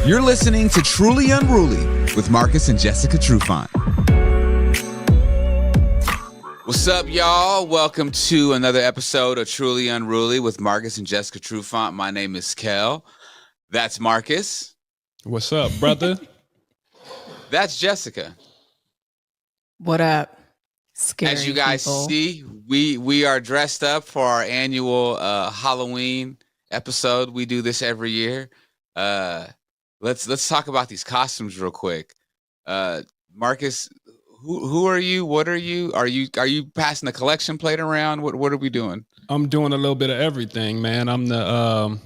You're listening to Truly Unruly with Marcus and Jessica Trufant. What's up, y'all? Welcome to another episode of Truly Unruly with Marcus and Jessica Trufant. My name is Kel. That's Marcus. What's up, brother? That's Jessica. What up? Scary As you guys people. see, we are dressed up for our annual Halloween episode. We do this every year. Let's talk about these costumes real quick. Marcus, who are you? What are you? Are you passing the collection plate around? What are we doing? I'm doing a little bit of everything, man. I'm the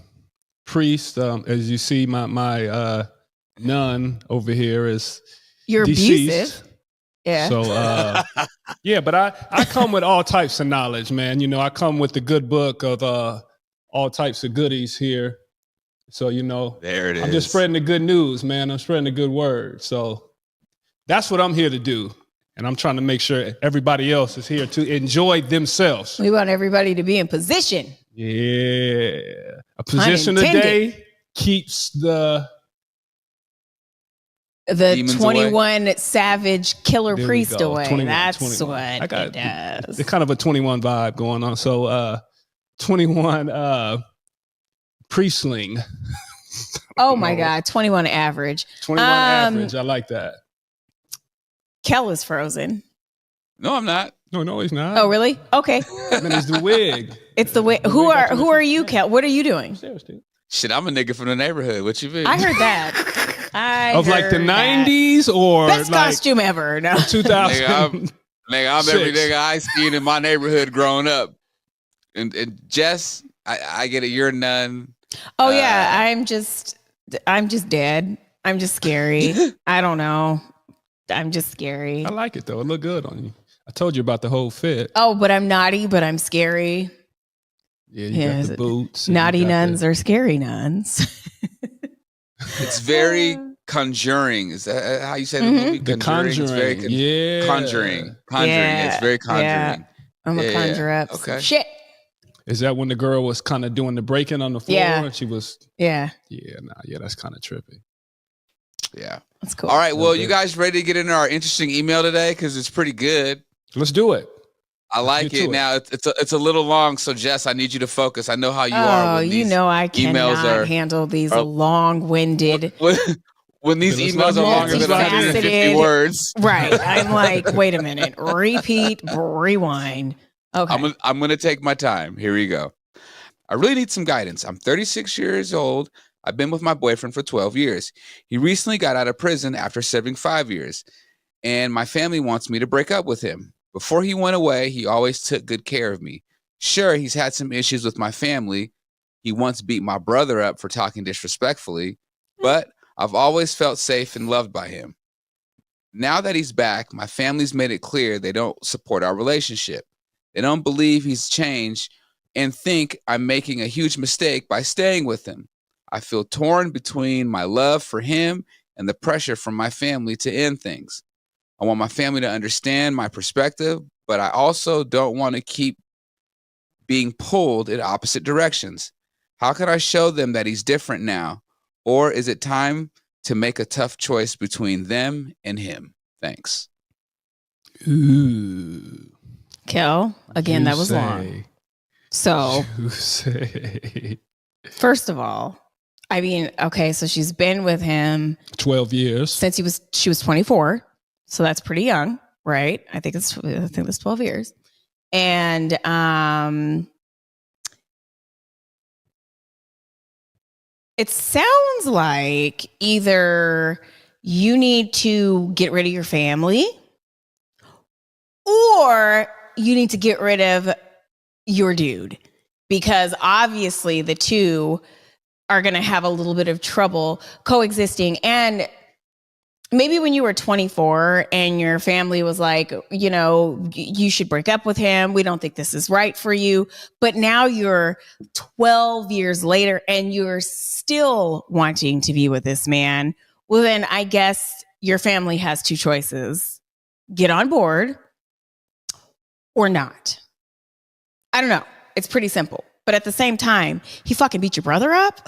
priest. As you see, my nun over here is You're deceased. abusive. Yeah. So yeah, but I come with all types of knowledge, man. You know, I come with the good book of all types of goodies here. So, you know, There it is. I'm just spreading the good news, man. I'm spreading the good word. So that's what I'm here to do. And I'm trying to make sure everybody else is here to enjoy themselves. We want everybody to be in position. Yeah. A position a Unintended. day keeps the Demons 21 savage killer There we priest go. away. 21, That's 21. what I got it does. It's kind of a 21 vibe going on. So 21 priestling. Oh my God. 21 average. 21 average. I like that. Kel is frozen. No, I'm not. No, he's not. Oh, really? Okay. Man, it's the wig. It's the way. Who are you, Kel? What are you doing? Shit, I'm a nigga from the neighborhood. What you mean? I heard that. Of like the 90s or Best like costume ever. No. 2000. Nigga, I'm every nigga I seen in my neighborhood growing up. And Jess, I get it. You're none. Oh yeah, I'm just dead. I'm just scary. I don't know. I'm just scary. I like it though. It looked good on you. I told you about the whole fit. Oh, but I'm naughty, but I'm scary. Yeah, you got the boots. and Naughty you got nuns are scary nuns. It's very conjuring. Is that how you say the movie? The Conjuring. It's very Conjuring. Yeah. Conjuring. Yeah, It's very conjuring. yeah. I'm a conjure up. Okay. Shit. Is that when the girl was kind of doing the breaking on the floor? Yeah. And she was, Yeah, that's kind of trippy. Yeah. that's cool. All right. Well, Okay. you guys ready to get into our interesting email today? Because it's pretty good. Let's do it. I like get to it. it. Now it's a little long, so Jess, I need you to focus. I know how you are. Oh, When you these know I emails cannot handle these long-winded. when these Let's emails not are longer than multifaceted. 150 words. Right. I'm like, wait a minute. Repeat, rewind. Okay. I'm gonna take my time. Here we go. I really need some guidance. I'm 36 years old. I've been with my boyfriend for 12 years. He recently got out of prison after serving 5 years, and my family wants me to break up with him. Before he went away, he always took good care of me. Sure, he's had some issues with my family. He once beat my brother up for talking disrespectfully, but I've always felt safe and loved by him. Now that he's back, my family's made it clear they don't support our relationship. They don't believe he's changed and think I'm making a huge mistake by staying with him. I feel torn between my love for him and the pressure from my family to end things. I want my family to understand my perspective, but I also don't want to keep being pulled in opposite directions. How can I show them that he's different now? Or is it time to make a tough choice between them and him? Thanks. Ooh. Kel, again, that was long. So, first of all, I mean, okay, so she's been with him 12 years. since she was 24. So that's pretty young, right? I think it's 12 years. And it sounds like either you need to get rid of your family or you need to get rid of your dude, because obviously the two are going to have a little bit of trouble coexisting. And maybe when you were 24 and your family was like, you know, you should break up with him. We don't think this is right for you. But now you're 12 years later and you're still wanting to be with this man. Well, then I guess your family has two choices: get on board or not. I don't know. It's pretty simple. But at the same time, he fucking beat your brother up.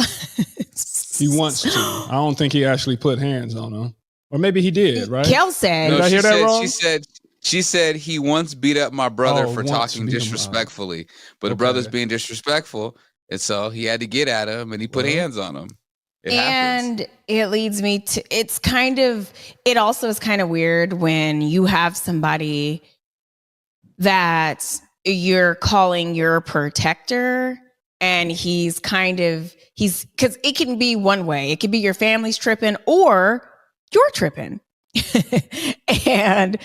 He wants to. I don't think he actually put hands on him. Or maybe he did, right? Kel said. Did I hear that wrong? She said he once beat up my brother for once talking beat him up. disrespectfully, but the brother's being disrespectful, and so he had to get at him, and he put hands on him. It happens. And it leads me to, it also is kind of weird when you have somebody that you're calling your protector, and because it can be one way. It could be your family's tripping or you're tripping. And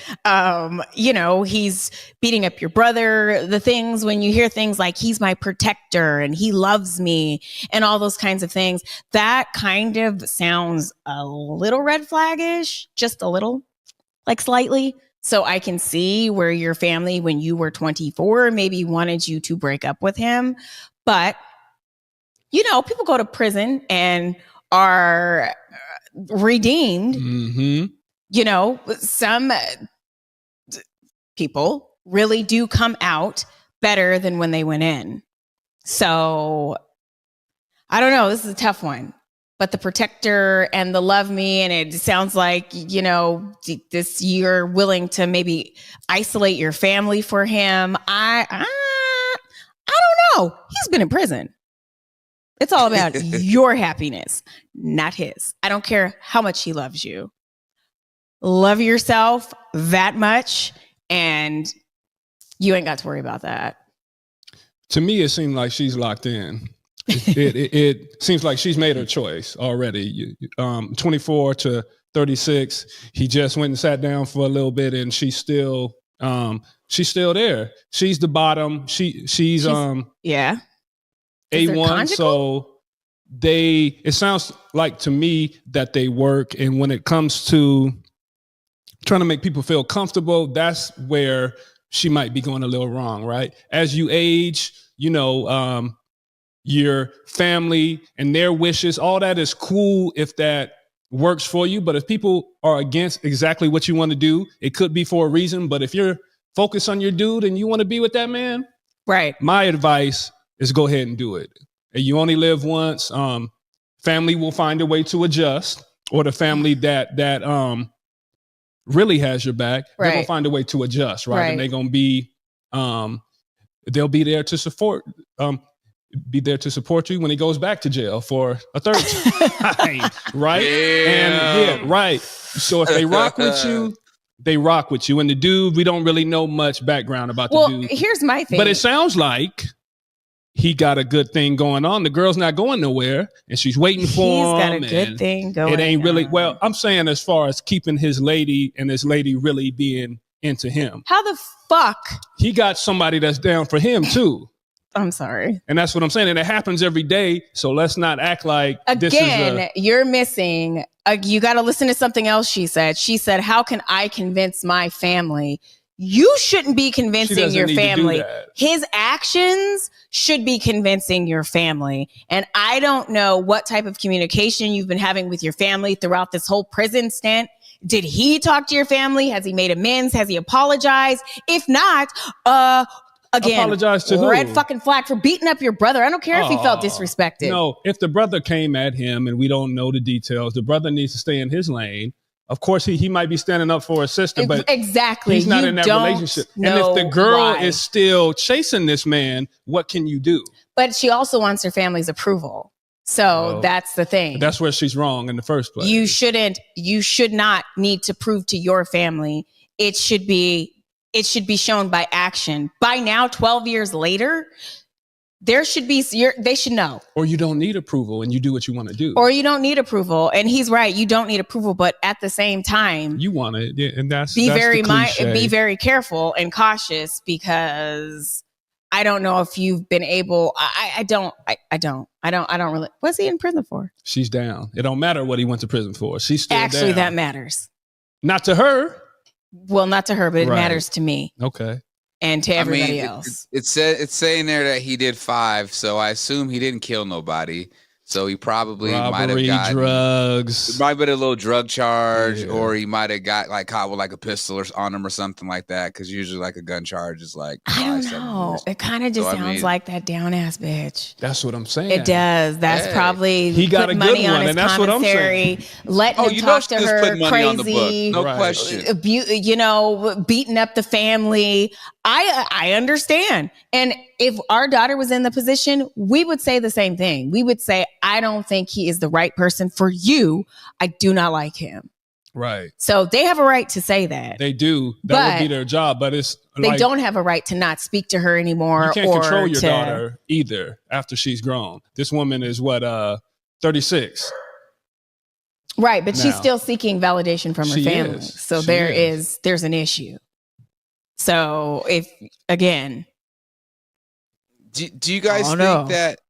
he's beating up your brother. The things when you hear things like he's my protector and he loves me and all those kinds of things, that kind of sounds a little red flaggish, just a little, like slightly. So I can see where your family, when you were 24, maybe wanted you to break up with him. But people go to prison and are redeemed. Mm-hmm. Some people really do come out better than when they went in. So I don't know. This is a tough one. But the protector and the love me, and it sounds like, this you're willing to maybe isolate your family for him. I don't know. He's been in prison. It's all about your happiness, not his. I don't care how much he loves you. Love yourself that much, and you ain't got to worry about that. To me, it seemed like she's locked in. It seems like she's made her choice already. 24 to 36. He just went and sat down for a little bit, and she's still there. She's the bottom. She's yeah. A1. So it sounds like to me that they work, and when it comes to trying to make people feel comfortable, that's where she might be going a little wrong, right? As you age, your family and their wishes, all that is cool if that works for you. But if people are against exactly what you want to do, it could be for a reason. But if you're focused on your dude and you want to be with that man, right? My advice is go ahead and do it. You only live once. Family will find a way to adjust, or the family that really has your back, they're gonna find a way to adjust, right? And they're gonna be, they'll be there to support you when he goes back to jail for a third time, right? And right. So if they rock with you, they rock with you. And the dude, we don't really know much background about the dude. Here's my thing. But it sounds like he got a good thing going on. The girl's not going nowhere, and she's waiting for him. He's got a good thing going on. It ain't really, well, I'm saying as far as keeping his lady and his lady really being into him. How the fuck? He got somebody that's down for him too. I'm sorry. And that's what I'm saying. And it happens every day. So let's not act like you're missing. You got to listen to something else she said. She said, how can I convince my family? You shouldn't be convincing your family. His actions should be convincing your family. And I don't know what type of communication you've been having with your family throughout this whole prison stint. Did he talk to your family? Has he made amends? Has he apologized? If not, again, apologize to red who? Fucking flag for beating up your brother. I don't care if he felt disrespected. No, if the brother came at him and we don't know the details, the brother needs to stay in his lane. Of course, he might be standing up for his sister, but exactly, he's not in that relationship. And if the girl is still chasing this man, what can you do? But she also wants her family's approval. So that's the thing. That's where she's wrong in the first place. You should not need to prove to your family. It should be shown by action. By now, 12 years later, they should know. Or you don't need approval and you do what you want to do. Or you don't need approval. And he's right. You don't need approval. But at the same time, you want it. Yeah, and be very careful and cautious, because I don't know if you've been able. I don't really. What's he in prison for? She's down. It don't matter what he went to prison for. She's still actually down. That matters. Not to her. Well, not to her, but it matters to me. Okay. And to everybody else. It's saying there that he did 5, so I assume he didn't kill nobody. So he probably might have Robbery, gotten drugs. It might have been a little drug charge, Yeah. or he might have got like caught with like a pistol or on him or something like that. Because usually like a gun charge is like I don't 5-7 know. years. It kind of just So, I sounds mean- like that down ass bitch. That's what I'm saying. It does. That's Hey. probably He got put a money good on one, his and that's what I'm commissary, letting Oh, him you know talk she to just her put money on the book. crazy, No Right. question. beating up the family. I understand. And if our daughter was in the position, we would say the same thing. We would say, I don't think he is the right person for you. I do not like him. Right. So they have a right to say that. They do. That would be But their job. But it's They like, don't have a right to not speak to her anymore. you can't or control your to, daughter either after she's grown. This woman is 36. Right, but she's Now. still seeking validation from her She family. is. So She there's an issue. So if again, Do you guys I think don't know. that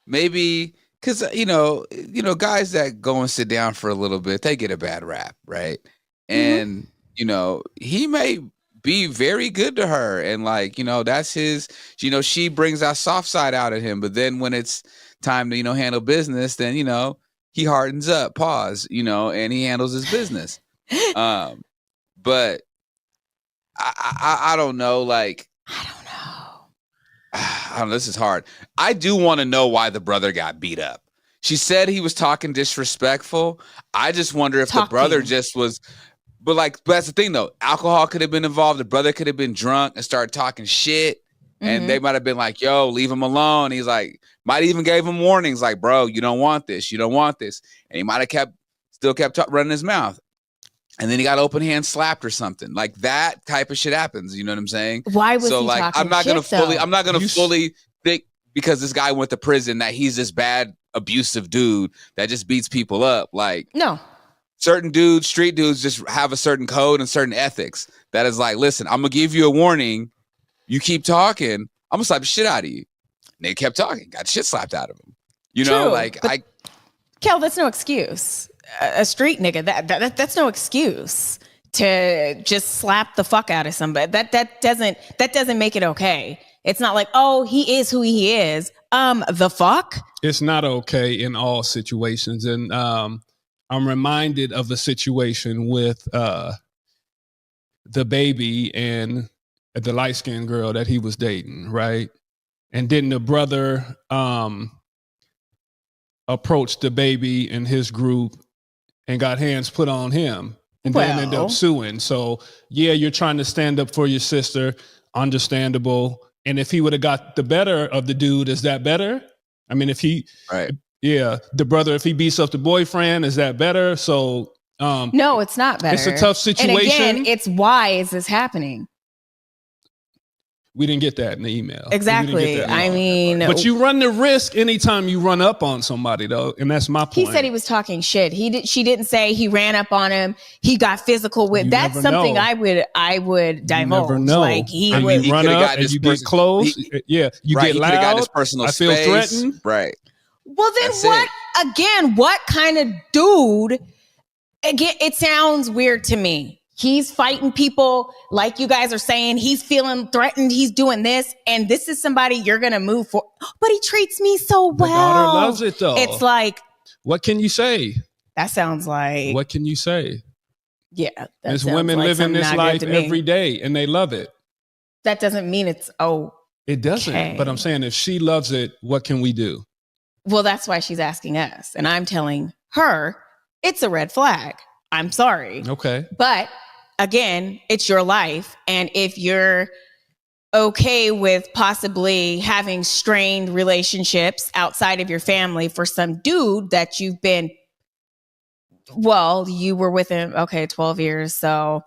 maybe because guys that go and sit down for a little bit, they get a bad rap, right? And he may be very good to her, and like that's his. She brings that soft side out of him, but then when it's time to handle business, then he hardens up. Pause. And he handles his business. But I don't know. Like I don't know. I don't know, this is hard. I do want to know why the brother got beat up. She said he was talking disrespectful. I just wonder if the brother just was. But that's the thing though. Alcohol could have been involved. The brother could have been drunk and started talking shit. And they might have been like, yo, leave him alone. He's like, might even gave him warnings like, bro, you don't want this. You don't want this. And he might have still kept running his mouth. And then he got open hand slapped or something. Like that type of shit happens. You know what I'm saying? Why was So he like, talking I'm not gonna shit, fully, though? I'm not gonna fully think because this guy went to prison that he's this bad, abusive dude that just beats people up. Like No. certain dudes, street dudes, just have a certain code and certain ethics that is like, listen, I'm gonna give you a warning. You keep talking, I'm gonna slap the shit out of you. And they kept talking, got shit slapped out of him. True, Kel, that's no excuse. A street nigga, that's no excuse to just slap the fuck out of somebody. That doesn't make it okay. It's not like, oh, he is who he is. The fuck? It's not okay in all situations. And I'm reminded of the situation with the baby and the light-skinned girl that he was dating, right? And then the brother approached the baby and his group and got hands put on him and then ended up suing. So, yeah, you're trying to stand up for your sister. Understandable. And if he would have got the better of the dude, is that better? I mean, the brother, if he beats up the boyfriend, is that better? So, no, it's not better. It's a tough situation. And again, it's why is this happening? We didn't get that in the email. Exactly. I mean, but you run the risk anytime you run up on somebody, though, and that's my point. He said he was talking shit. She didn't say he ran up on him. He got physical with. That's something I would divulge. You never know. Like he and would you run up and you get close. You get loud. Got his personal I feel space. threatened. Right. Well, then what kind of dude? Again, it sounds weird to me. He's fighting people like you guys are saying. He's feeling threatened. He's doing this. And this is somebody you're going to move for. But he treats me so well. The daughter loves it, though. It's like. What can you say? That sounds like. What can you say? Yeah. There's women living this life every day and they love it. That doesn't mean it's It doesn't. But I'm saying if she loves it, what can we do? Well, that's why she's asking us. And I'm telling her it's a red flag. I'm sorry. Okay. But again, it's your life. And if you're okay with possibly having strained relationships outside of your family for some dude that you were with him, 12 years. So,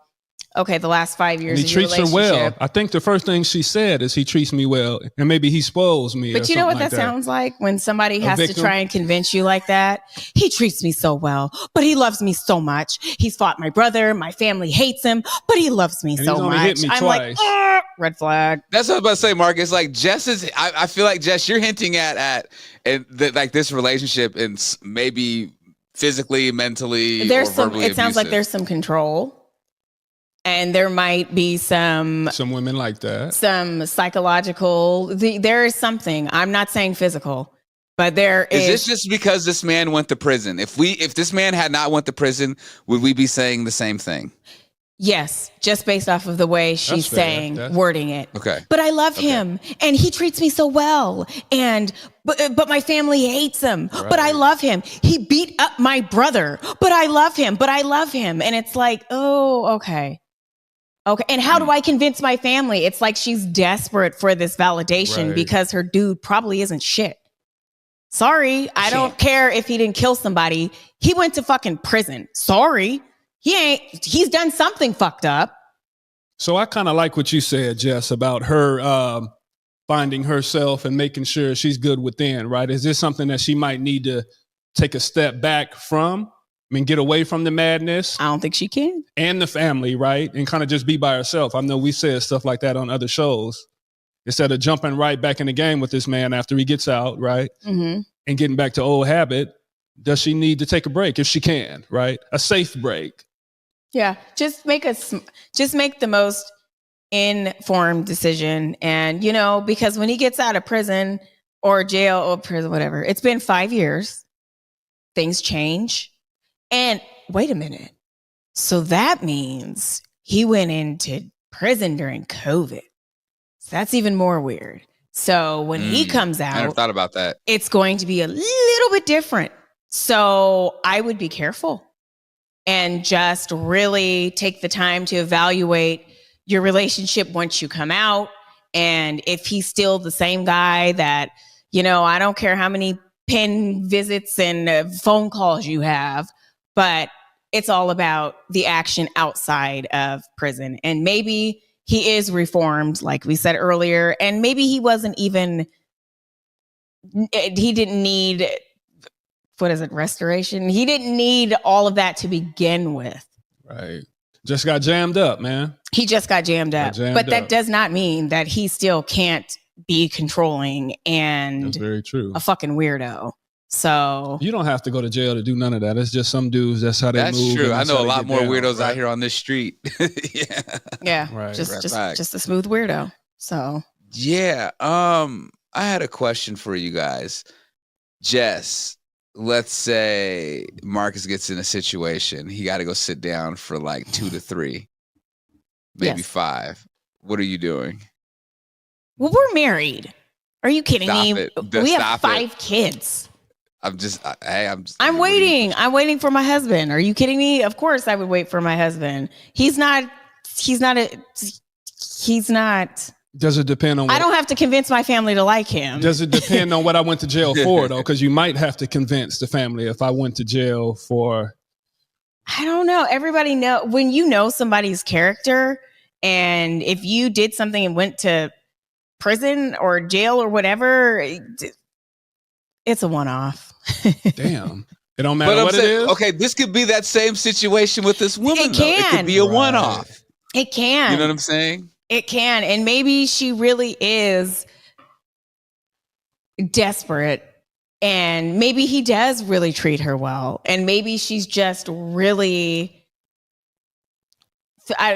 the last 5 years And he treats her well. I think the first thing she said is he treats me well. And maybe he spoils me. But you know what that sounds like when somebody has to try and convince you like that? He treats me so well, but he loves me so much. He's fought my brother. My family hates him, but he loves me so much. Hit me I'm twice. like, red flag. That's what I was about to say, Marcus. Like Jess is, I feel like Jess, you're hinting at like this relationship and maybe physically, mentally, there's or some. verbally It sounds like abusive. there's some control. And there might be some women like that. Some psychological. There is something. I'm not saying physical. But there is this just because this man went to prison? If this man had not went to prison, would we be saying the same thing? Yes, just based off of the way she's wording it. Okay. But I love him, and he treats me so well, and but my family hates him. Right. But I love him. He beat up my brother, but I love him. And it's like, oh, okay. And how do I convince my family? It's like she's desperate for this validation because her dude probably isn't shit. Sorry, I don't care if he didn't kill somebody. He went to fucking prison. Sorry. He's done something fucked up. So I kind of like what you said, Jess, about her finding herself and making sure she's good within, right? Is this something that she might need to take a step back from? I mean, get away from the madness? I don't think she can. And the family, right? And kind of just be by herself. I know we said stuff like that on other shows. Instead of jumping right back in the game with this man after he gets out, right? Mm-hmm. And getting back to old habit, does she need to take a break if she can, right? A safe break. Yeah, just make the most informed decision. And, because when he gets out of prison or jail or prison, whatever, it's been 5 years. Things change. And wait a minute. So that means he went into prison during COVID. So that's even more weird. So when he comes out, I never thought about that. It's going to be a little bit different. So I would be careful. And just really take the time to evaluate your relationship once you come out. And if he's still the same guy that, I don't care how many pen visits and phone calls you have, but it's all about the action outside of prison. And maybe he is reformed, like we said earlier, and maybe he didn't need... restoration? He didn't need all of that to begin with. Right. Just got jammed up, man. He just got jammed up. But that does not mean that he still can't be controlling and that's very true. A fucking weirdo. So you don't have to go to jail to do none of that. It's just some dudes, that's how they move. That's true. I know a lot more weirdos out here on this street. Yeah. Right. Just a smooth weirdo. So yeah. I had a question for you guys. Jess, let's say Marcus gets in a situation. He got to go sit down for like 2 to 3, maybe 5. What are you doing? Well, we're married. Are you kidding me? We have 5 kids. I'm waiting. I'm waiting for my husband. Are you kidding me? Of course I would wait for my husband. He's not. Does it depend on I don't have to convince my family to like him. Does it depend on what I went to jail for, though? Because you might have to convince the family if I went to jail for... I don't know. Everybody know when you know somebody's character, and if you did something and went to prison or jail or whatever, it's a one-off. Damn. It don't matter what it is? Okay, this could be that same situation with this woman, It could be a one-off. It can. You know what I'm saying? It can. And maybe she really is desperate. And maybe he does really treat her well. And maybe she's just really...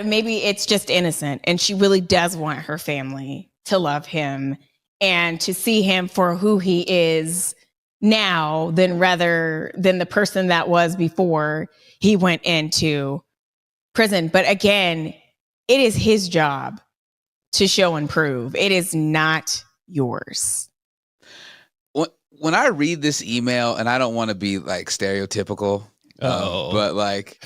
maybe it's just innocent. And she really does want her family to love him and to see him for who he is now rather than the person that was before he went into prison. But again, it is his job to show and prove. It is not yours. When I read this email, and I don't want to be like stereotypical, but like,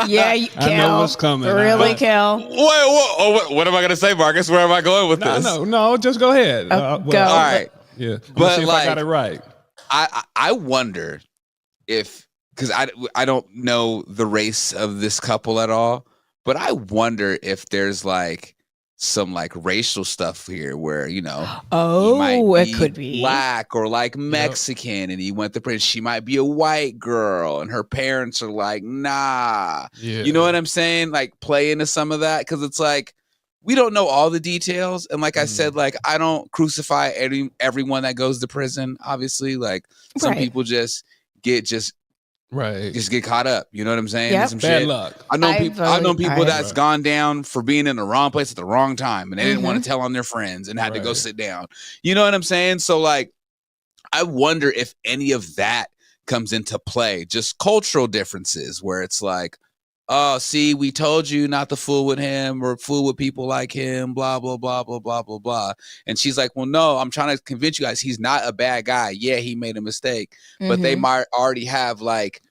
yeah, I know what's coming. Really, Kel? What am I going to say, Marcus? Where am I going with this? No, just go ahead. Go. All right. Yeah, but see if I got it right. I wonder if, because I don't know the race of this couple at all, but I wonder if there's like some like racial stuff here where, it could be black or like Mexican, and he went to prison. She might be a white girl, and her parents are like, nah. Yeah. You know what I'm saying? Like play into some of that, because it's like we don't know all the details. And like I said, like I don't crucify everyone that goes to prison. Obviously, like some people just get caught up. You know what I'm saying? Yep. Some Bad shit. luck. I've known people that's gone down for being in the wrong place at the wrong time, and they didn't want to tell on their friends and had to go sit down. You know what I'm saying? So like, I wonder if any of that comes into play, just cultural differences where it's like, oh, see, we told you not to fool with him or fool with people like him, blah, blah, blah, blah, blah, blah, blah. And she's like, well, no, I'm trying to convince you guys he's not a bad guy. Yeah, he made a mistake. But they might already have like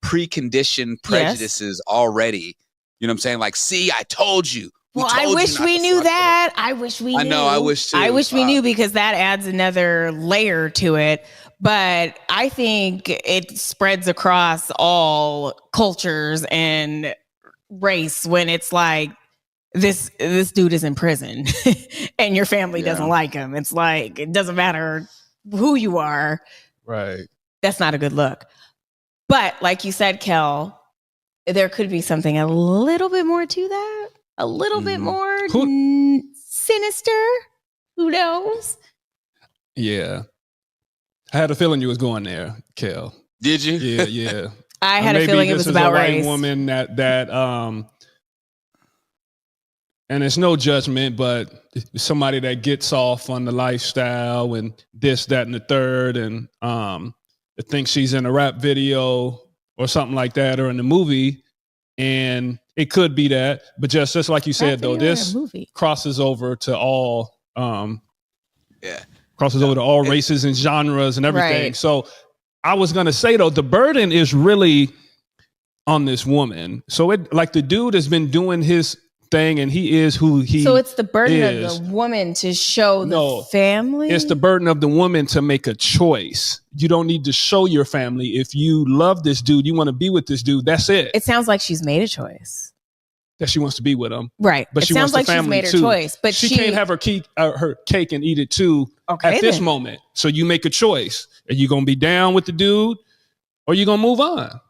preconditioned prejudices already. You know what I'm saying? Like, see, I told you. Well, I wish we knew that. I wish we knew. I know, I wish too. I wish we knew, because that adds another layer to it. But I think it spreads across all cultures and race when it's like, this dude is in prison and your family doesn't like him. It's like, it doesn't matter who you are. Right. That's not a good look. But like you said, Kel, there could be something a little bit more to that. A little bit more sinister. Who knows? Yeah. I had a feeling you was going there, Kel. Did you? Yeah. I had a feeling it was about race. White woman that and it's no judgment, but somebody that gets off on the lifestyle and this, that, and the third, and thinks she's in a rap video or something like that, or in the movie, and it could be that, but just like you said, though, this crosses over to all crosses over to all races and genres and everything. Right. So I was gonna say, though, the burden is really on this woman. So it, like, the dude has been doing his thing and he is who he is. So it's the burden of the woman to show the family? It's the burden of the woman to make a choice. You don't need to show your family. If you love this dude, you want to be with this dude, that's it. It sounds like she's made a choice. That she wants to be with him. Right. But it she sounds wants like the family she's made too. her choice. But she can't have her cake and eat it too at this moment. So you make a choice. Are you going to be down with the dude or are you going to move on?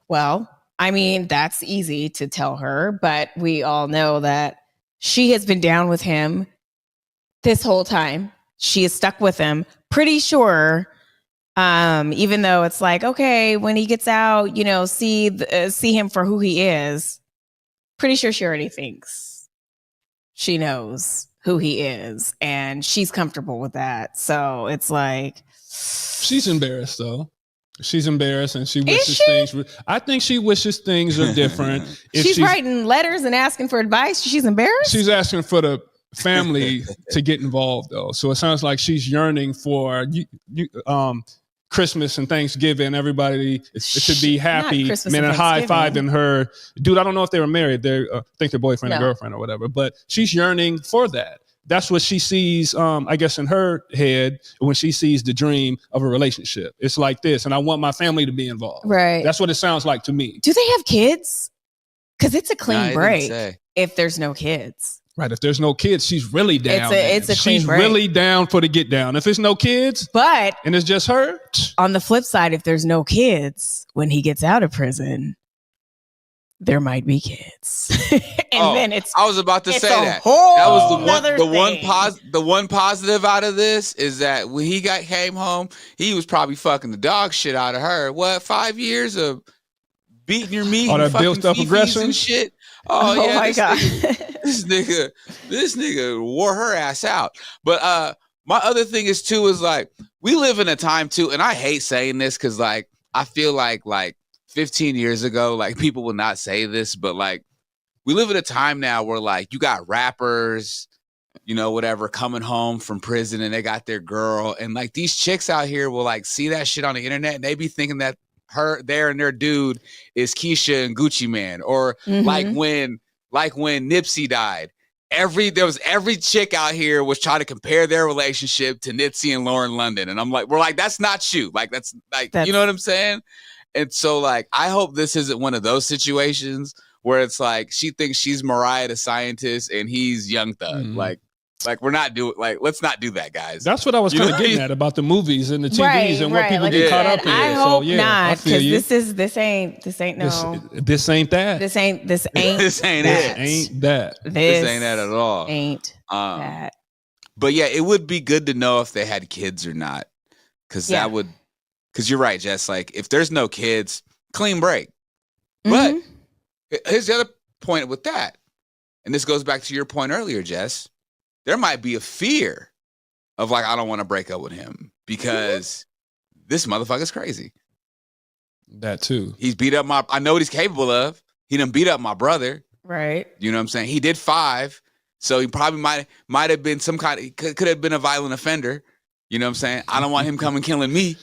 Well, I mean, that's easy to tell her, but we all know that she has been down with him this whole time. She is stuck with him. Pretty sure, even though it's like, okay, when he gets out, you know, see him for who he is. Pretty sure she already thinks she knows who he is, and she's comfortable with that. So it's like, she's embarrassed, though. She's embarrassed and she wishes things. I think she wishes things are different. She's writing letters and asking for advice. She's embarrassed. She's asking for the family to get involved, though. So it sounds like she's yearning for Christmas and Thanksgiving. Everybody should be happy. Man, and high-fiving her. Dude, I don't know if they were married. They think they're boyfriend and girlfriend or whatever. But she's yearning for that. That's what she sees, I guess, in her head when she sees the dream of a relationship. It's like this, and I want my family to be involved. Right. That's what it sounds like to me. Do they have kids? Because it's a clean break if there's no kids. Right. If there's no kids, she's really down. It's a clean break. She's really down for the get down. If it's no kids, and it's just her. On the flip side, if there's no kids, when he gets out of prison, there might be kids. And then I was about to say that. That was the one positive out of this is that when he came home, he was probably fucking the dog shit out of her. What, 5 years of beating your meat and that built up aggression and shit? Oh yeah, my God. This nigga wore her ass out. But my other thing is too is like we live in a time too, and I hate saying this because like I feel like 15 years ago, like people will not say this, but like we live at a time now where like you got rappers, you know, whatever, coming home from prison and they got their girl. And like these chicks out here will like see that shit on the internet and they be thinking that their dude is Keisha and Gucci Man. Or like when Nipsey died, every chick out here was trying to compare their relationship to Nipsey and Lauren London. And I'm like, we're like, that's not you. Like, that's you know what I'm saying? And so, like, I hope this isn't one of those situations where it's like she thinks she's Mariah the Scientist and he's Young Thug. Like we're not doing let's not do that, guys. That's what I was kind of getting at about the movies and the TVs and what people get caught up in. I hope not, because this ain't that. This ain't that. This ain't that at all. Ain't that. But yeah, it would be good to know if they had kids or not, because that would. Because you're right, Jess. Like, if there's no kids, clean break. But here's the other point with that. And this goes back to your point earlier, Jess. There might be a fear of like, I don't want to break up with him because this motherfucker's crazy. That too. He's beat up I know what he's capable of. He done beat up my brother. Right. You know what I'm saying? He did 5. So he probably might have been some kind of, could have been a violent offender. You know what I'm saying? I don't want him coming killing me.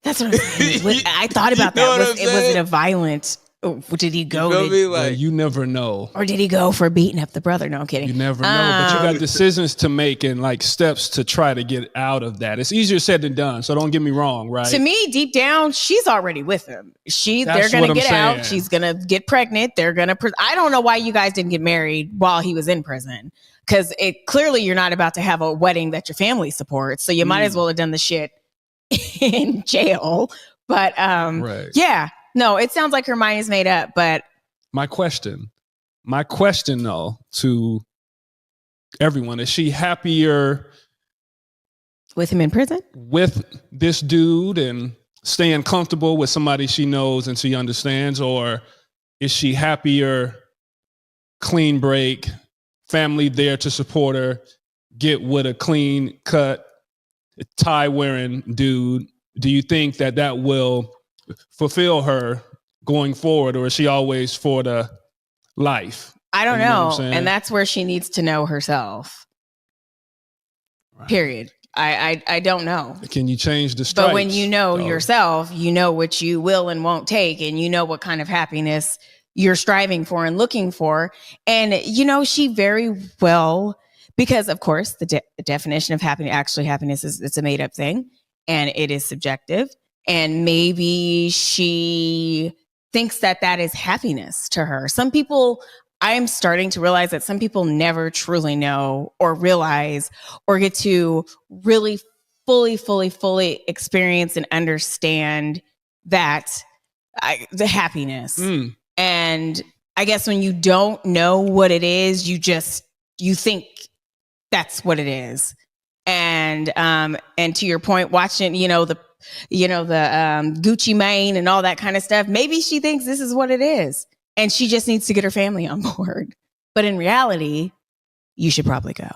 That's what I'm saying. I thought about You know that. what I'm Was saying? it a violent? Did he go? You feel me? Well, Like, you never know. Or did he go for beating up the brother? No, I'm kidding. You never know. But you got decisions to make and like steps to try to get out of that. It's easier said than done. So don't get me wrong, right? To me, deep down, she's already with him. They're gonna get out. She's gonna get pregnant. They're gonna. I don't know why you guys didn't get married while he was in prison, because clearly you're not about to have a wedding that your family supports. So you might as well have done the shit in jail. But Right. yeah, no, it sounds like her mind is made up. But My question though to everyone, is she happier with him in prison? with this dude and staying comfortable with somebody she knows and she understands, or is she happier clean break, family there to support her, get with a clean cut, tie wearing dude? Do you think that will fulfill her going forward, or is she always for the life? I don't You know what I'm know. saying? And that's where she needs to know herself. Right. Period. I don't know. Can you change the stripes? But when you know though? yourself, you know what you will and won't take, and you know what kind of happiness you're striving for and looking for. And, she very well, because of course, the definition of happiness is it's a made up thing and it is subjective. And maybe she thinks that is happiness to her. Some people, I'm starting to realize that some people never truly know or realize or get to really fully experience and understand that the happiness. And I guess when you don't know what it is, you think that's what it is. And to your point, watching, the Gucci Mane and all that kind of stuff, maybe she thinks this is what it is. And she just needs to get her family on board. But in reality, you should probably go.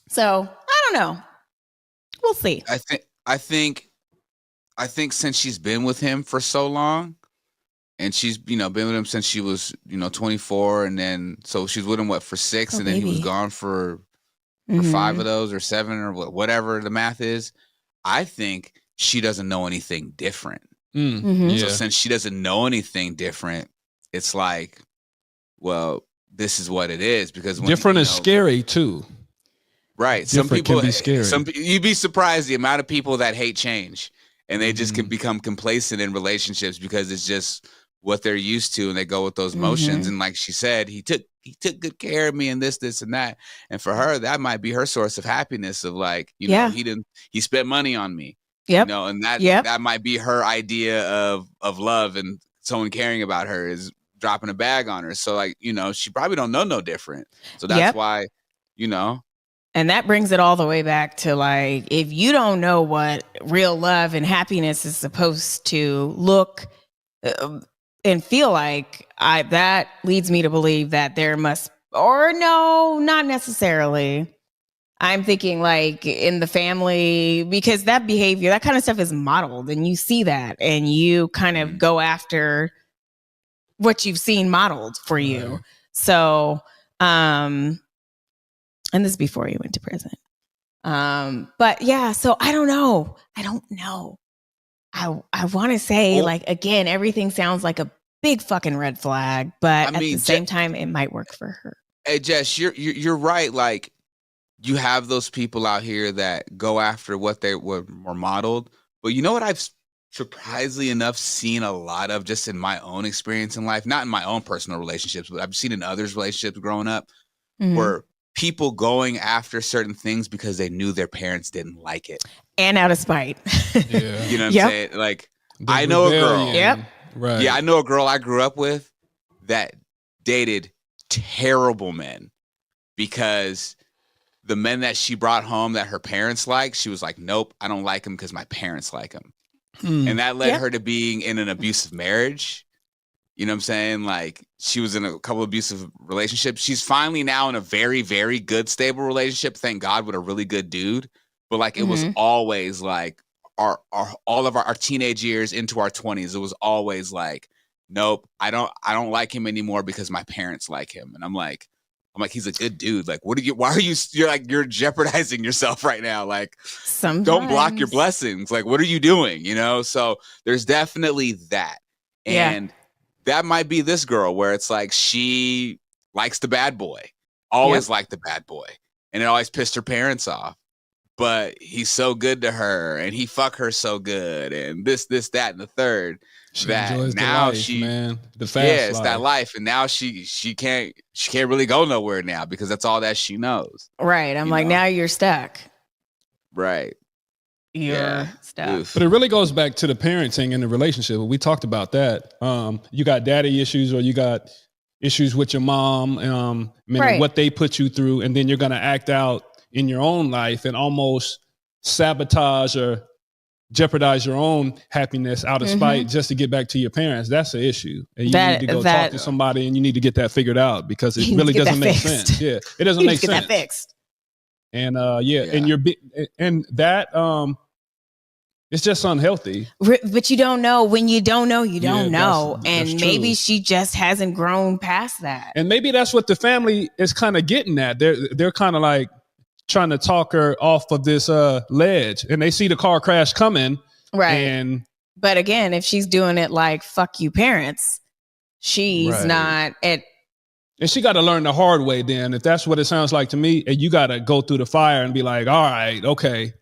So I don't know. We'll see. I think since she's been with him for so long, and she's been with him since she was 24, and then so she's with him for 6, and then he was gone for 5 of those, or 7, or whatever the math is. I think she doesn't know anything different. So since she doesn't know anything different, it's like, well, this is what it is. Because different is scary too. Right. Different some people can be scary. You'd be surprised the amount of people that hate change, and they just can become complacent in relationships because it's just what they're used to, and they go with those motions. And like she said, he took good care of me, and this and that. And for her, that might be her source of happiness, of like, he spent money on me. Yep. And that might be her idea of love, and someone caring about her is dropping a bag on her. So like, she probably don't know no different. So that's why, And that brings it all the way back to like, if you don't know what real love and happiness is supposed to look and feel like, that leads me to believe that there must, or no, not necessarily. I'm thinking like in the family, because that behavior, that kind of stuff is modeled, and you see that, and you kind of go after what you've seen modeled for you. Right. So, and this is before you went to prison. But yeah, so I don't know. I want to say, like, again, everything sounds like a big fucking red flag, but at the same time, it might work for her. Hey, Jess, you're right. Like, you have those people out here that go after what they were modeled. But you know what I've surprisingly enough seen a lot of, just in my own experience in life, not in my own personal relationships, but I've seen in others' relationships growing up, where people going after certain things because they knew their parents didn't like it. And out of spite. Yeah. You know what I'm saying? Like, I know a girl. Yep. Right. Yeah, I know a girl I grew up with that dated terrible men, because the men that she brought home that her parents liked, she was like, nope, I don't like them because my parents like them. And that led her to being in an abusive marriage. You know what I'm saying? Like, she was in a couple of abusive relationships. She's finally now in a very, very good, stable relationship, thank God, with a really good dude. but like it was always like our all of our teenage years into our 20s. It was always like, nope, I don't like him anymore because my parents like him. And I'm like, he's a good dude. Like, why are you're jeopardizing yourself right now? Like, Sometimes. Don't block your blessings. Like, what are you doing? You know? So there's definitely that. And that might be this girl where it's like, she likes the bad boy, always liked the bad boy. And it always pissed her parents off. But he's so good to her and he fuck her so good and this, that, and the third. She that enjoys now the life, she, man. The fast life. That life. And now she can't really go nowhere now because that's all that she knows. Right. I'm like, now you're stuck. Right. You're stuck. Oof. But it really goes back to the parenting and the relationship. We talked about that. You got daddy issues or you got issues with your mom, what they put you through. And then you're going to act out in your own life and almost sabotage or jeopardize your own happiness out of spite just to get back to your parents. That's the issue. And you need to go talk to somebody and you need to get that figured out because it really doesn't make sense. Yeah, it doesn't make sense. Get that fixed. And and that it's just unhealthy. But you don't know. When you don't know, you don't know. That's and maybe true. she just hasn't grown past that. And maybe that's what the family is kind of getting at. They're kind of like trying to talk her off of this ledge, and they see the car crash coming. Right. But again, if she's doing it like fuck you parents, she's not at. And she got to learn the hard way then, if that's what it sounds like to me. And you got to go through the fire and be like, all right, okay,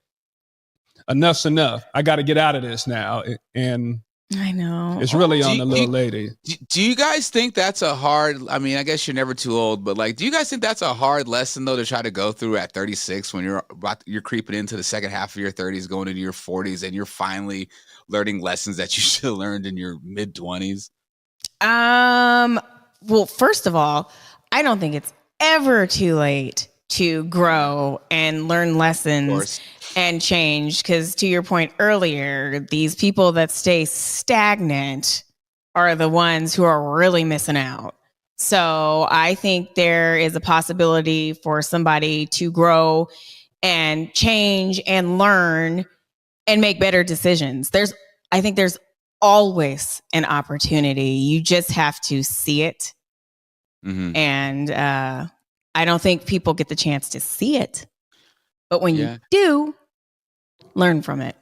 enough's enough. I got to get out of this now. And I know. It's really on the little lady. Do you guys think that's a hard, I mean, I guess you're never too old, but like, do you guys think that's a hard lesson though to try to go through at 36 when you're creeping into the second half of your 30s, going into your 40s, and you're finally learning lessons that you should have learned in your mid 20s? Well, first of all, I don't think it's ever too late to grow and learn lessons and change. Because to your point earlier, these people that stay stagnant are the ones who are really missing out. So I think there is a possibility for somebody to grow and change and learn and make better decisions. I think there's always an opportunity. You just have to see it. Mm-hmm. And I don't think people get the chance to see it. But when you do, learn from it.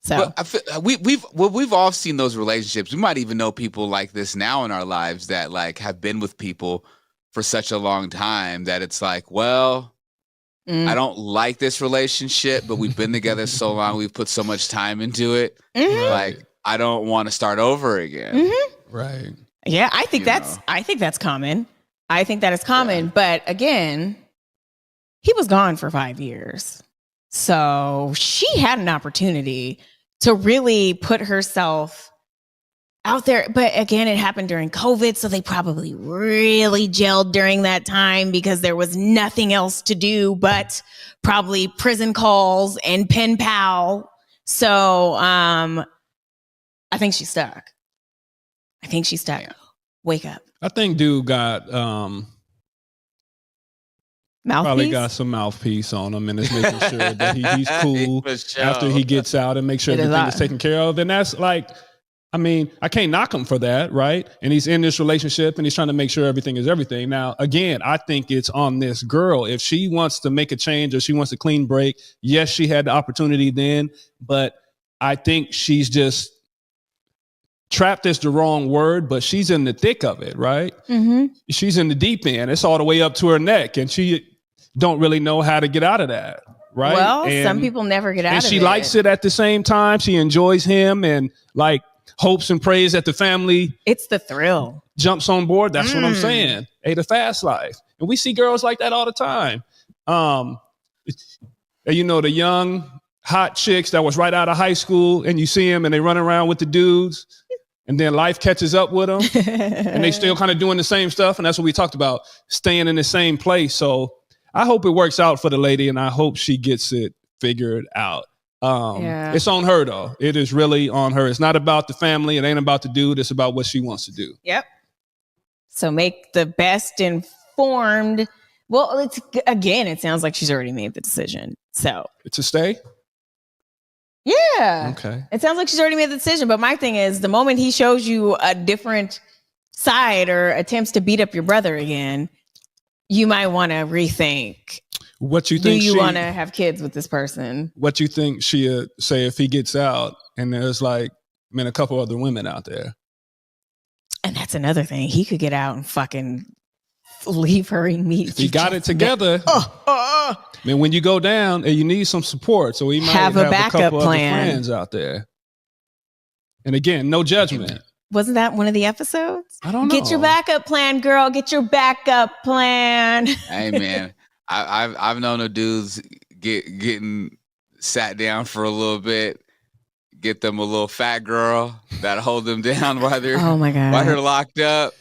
So I feel, we've all seen those relationships. We might even know people like this now in our lives that like have been with people for such a long time that it's like, well, I don't like this relationship, but we've been together so long, we've put so much time into it. Mm-hmm. Like, I don't want to start over again. Mm-hmm. Right. Yeah, I think that's common. I think that is common. Yeah. But again, he was gone for 5 years. So she had an opportunity to really put herself out there. But again, it happened during COVID. So they probably really gelled during that time because there was nothing else to do but probably prison calls and pen pal. So I think she's stuck. Yeah. Wake up. I think dude got probably got some mouthpiece on him and is making sure that he's cool after he gets out and make sure everything is taken care of. And that's like, I mean, I can't knock him for that, right? And he's in this relationship and he's trying to make sure everything is everything. Now, again, I think it's on this girl. If she wants to make a change or she wants a clean break, yes, she had the opportunity then, but I think she's just trapped is the wrong word, but she's in the thick of it, right? Mm-hmm. She's in the deep end. It's all the way up to her neck, and she don't really know how to get out of that, right? Well, some people never get out of it. And she likes it at the same time. She enjoys him and like hopes and prays that the family. It's the thrill. Jumps on board. That's what I'm saying. Hey, the fast life. And we see girls like that all the time. You know, the young, hot chicks that was right out of high school, and you see them and they run around with the dudes. And then life catches up with them and they still kind of doing the same stuff. And that's what we talked about, staying in the same place. So I hope it works out for the lady and I hope she gets it figured out. It's on her though. It is really on her. It's not about the family. It ain't about the dude. It's about what she wants to do. Yep. So make the best informed. Well, it sounds like she's already made the decision. So It's a stay? yeah. Okay. It sounds like she's already made the decision. But my thing is, the moment he shows you a different side or attempts to beat up your brother again, you might want to rethink. What you Do think? you want to have kids with this person? What you think she'd say if he gets out and there's like, a couple other women out there? And that's another thing. He could get out and fucking leave her immediately. If he got it together. When you go down and you need some support, so he might have a couple plan. Other friends out there. And again, no judgment. Wasn't that one of the episodes? I don't know. Get your backup plan, girl. Get your backup plan. Hey man, I've known of dudes getting sat down for a little bit, get them a little fat girl that'll hold them down while they're while they're locked up,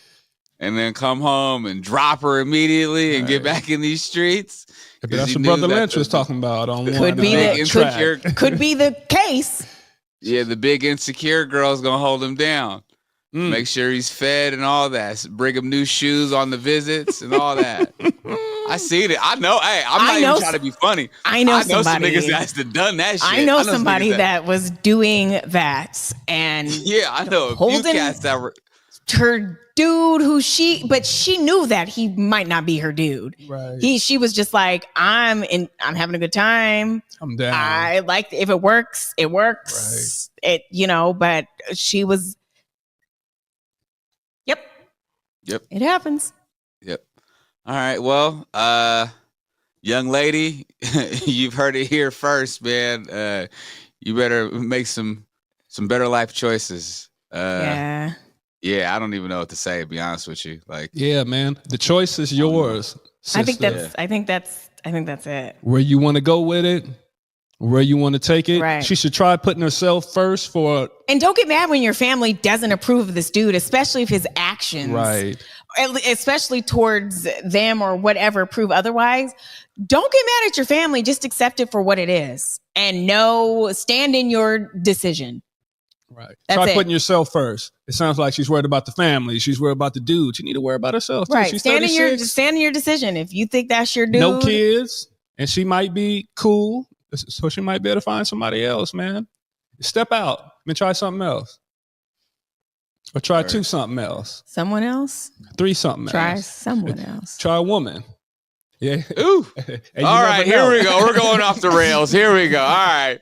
and then come home and drop her immediately and get back in these streets. That's what Brother Lynch was talking about on could be the case. Yeah, the big insecure girl's gonna hold him down. Make sure he's fed and all that. Bring him new shoes on the visits and all that. I seen it. I know. Hey, I'm not even trying to be funny. I know some somebody niggas that's done that shit. I know somebody that was doing that, and yeah, I know a few cats that were her dude but she knew that he might not be her dude. Right. She was just like, I'm having a good time. I'm down. I like, if it works, it works. Right. But she was. Yep. It happens. Yep. All right. Well, young lady, you've heard it here first, man. You better make some better life choices. Yeah, I don't even know what to say, to be honest with you. Like, yeah, man, the choice is yours. I think that's it. Where you want to go with it, where you want to take it. Right. She should try putting herself first and don't get mad when your family doesn't approve of this dude, especially if his actions, right, especially towards them or whatever, prove otherwise. Don't get mad at your family. Just accept it for what it is, and stand in your decision. Right. Try putting yourself first. It sounds like she's worried about the family. She's worried about the dude. She need to worry about herself too. Right. She's stand in your decision. If you think that's your dude, no kids, and she might be cool, so she might be able to find somebody else. Man, step out and try something else, or try something else. Someone else. 3 something else. Try someone else. Try a woman. Yeah. Ooh. All right. Here we go. We're going off the rails. Here we go. All right.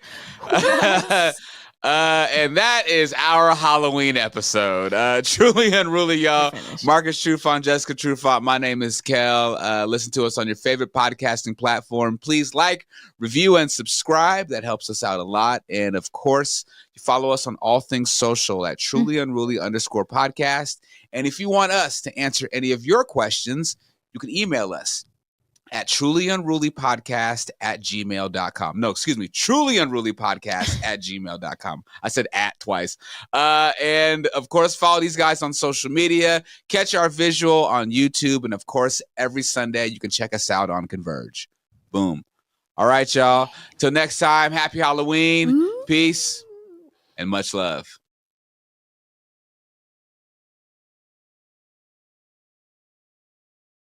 And that is our Halloween episode. Truly Unruly, y'all. Marcus Trufant, Jessica Trufant. My name is Kel. Listen to us on your favorite podcasting platform. Please like, review, and subscribe. That helps us out a lot. And of course, you follow us on all things social at trulyunruly_podcast. And if you want us to answer any of your questions, you can email us at trulyunrulypodcast@gmail.com. No, excuse me, trulyunrulypodcast@gmail.com. I said at twice. And of course, follow these guys on social media. Catch our visual on YouTube. And of course, every Sunday, you can check us out on Converge. Boom. All right, y'all. Till next time, happy Halloween. Peace and much love.